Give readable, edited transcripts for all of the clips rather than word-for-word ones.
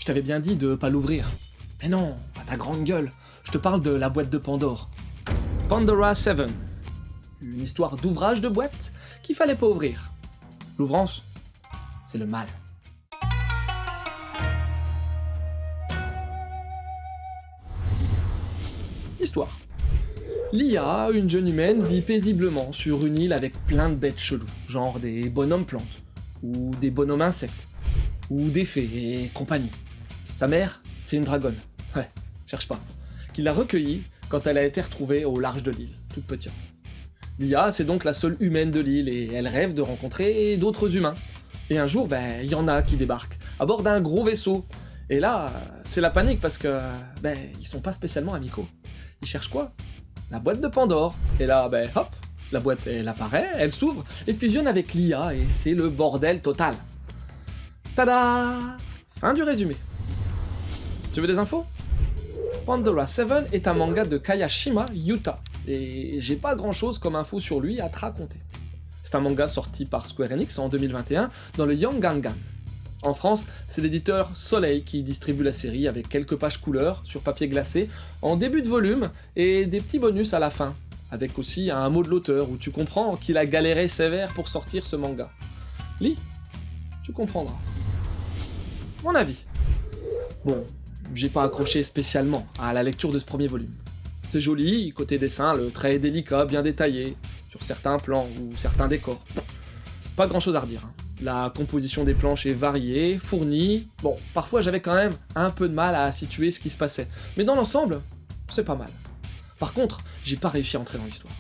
t'avais bien dit de pas l'ouvrir. Mais non, pas ta grande gueule, je te parle de la boîte de Pandore. Pandora 7. Une histoire d'ouvrage de boîte qu'il fallait pas ouvrir. L'ouvrance, c'est le mal. Histoire. Lia, une jeune humaine, vit paisiblement sur une île avec plein de bêtes cheloues, genre des bonhommes plantes, ou des bonhommes insectes, ou des fées et compagnie. Sa mère, c'est une dragonne, ouais, cherche pas, qui l'a recueillie quand elle a été retrouvée au large de l'île, toute petite. Lia, c'est donc la seule humaine de l'île et elle rêve de rencontrer d'autres humains. Et un jour, il y en a qui débarquent, à bord d'un gros vaisseau. Et là, c'est la panique parce que, ils sont pas spécialement amicaux. Ils cherchent quoi ? La boîte de Pandore. Et là, hop, la boîte, elle apparaît, elle s'ouvre et fusionne avec Lia et c'est le bordel total. Tada ! Fin du résumé. Tu veux des infos ? Pandora 7 est un manga de Kayashima Yuta, et j'ai pas grand chose comme info sur lui à te raconter. C'est un manga sorti par Square Enix en 2021 dans le Young Gangan. En France, c'est l'éditeur Soleil qui distribue la série avec quelques pages couleurs sur papier glacé en début de volume et des petits bonus à la fin, avec aussi un mot de l'auteur où tu comprends qu'il a galéré sévère pour sortir ce manga. Lis, tu comprendras. Mon avis. Bon, j'ai pas accroché spécialement à la lecture de ce premier volume. C'est joli, côté dessin, le trait est délicat, bien détaillé, sur certains plans ou certains décors. Pas grand chose à redire. La composition des planches est variée, fournie. Bon, parfois j'avais quand même un peu de mal à situer ce qui se passait. Mais dans l'ensemble, c'est pas mal. Par contre, j'ai pas réussi à entrer dans l'histoire.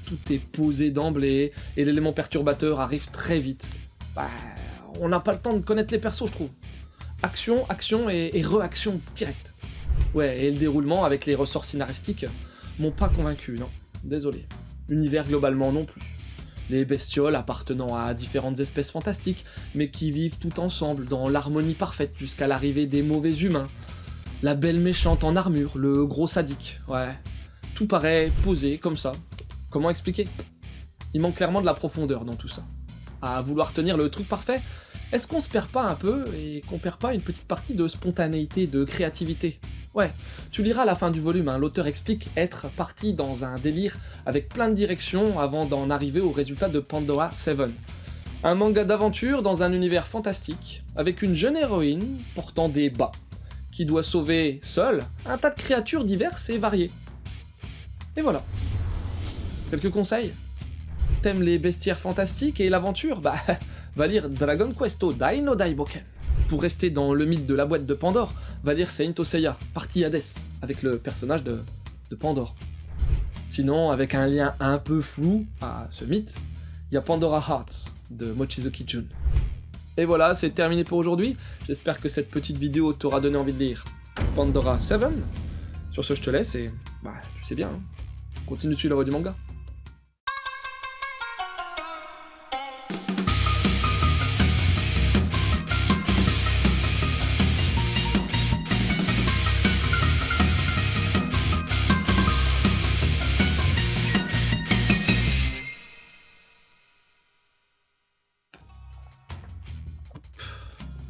Tout est posé d'emblée, et l'élément perturbateur arrive très vite. On n'a pas le temps de connaître les persos, je trouve. Action, action et réaction directe. Ouais, et le déroulement avec les ressorts scénaristiques m'ont pas convaincu, non. Désolé. L'univers globalement non plus. Les bestioles appartenant à différentes espèces fantastiques, mais qui vivent tout ensemble dans l'harmonie parfaite jusqu'à l'arrivée des mauvais humains. La belle méchante en armure, le gros sadique, ouais. Tout paraît posé comme ça. Comment expliquer ? Il manque clairement de la profondeur dans tout ça. À vouloir tenir le truc parfait, est-ce qu'on se perd pas un peu et qu'on perd pas une petite partie de spontanéité, de créativité ? Ouais, tu liras à la fin du volume, l'auteur explique être parti dans un délire avec plein de directions avant d'en arriver au résultat de Pandora 7. Un manga d'aventure dans un univers fantastique, avec une jeune héroïne portant des bas, qui doit sauver, seule, un tas de créatures diverses et variées. Et voilà. Quelques conseils ? T'aimes les bestiaires fantastiques et l'aventure ? Va lire Dragon Questo Dai no Daiboken. Pour rester dans le mythe de la boîte de Pandore, va lire Saint Seiya, partie Hades, avec le personnage de Pandore. Sinon, avec un lien un peu flou à ce mythe, il y a Pandora Hearts de Mochizuki Jun. Et voilà, c'est terminé pour aujourd'hui. J'espère que cette petite vidéo t'aura donné envie de lire Pandora 7. Sur ce, je te laisse et tu sais bien, continue de suivre la voie du manga.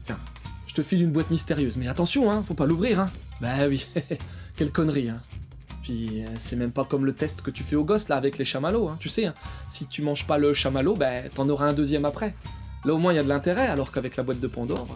Tiens, je te file une boîte mystérieuse, mais attention, faut pas l'ouvrir, Bah oui, quelle connerie, Puis c'est même pas comme le test que tu fais aux gosses, là, avec les chamallows, tu sais, si tu manges pas le chamallow, t'en auras un deuxième après. Là au moins il y a de l'intérêt, alors qu'avec la boîte de Pandore,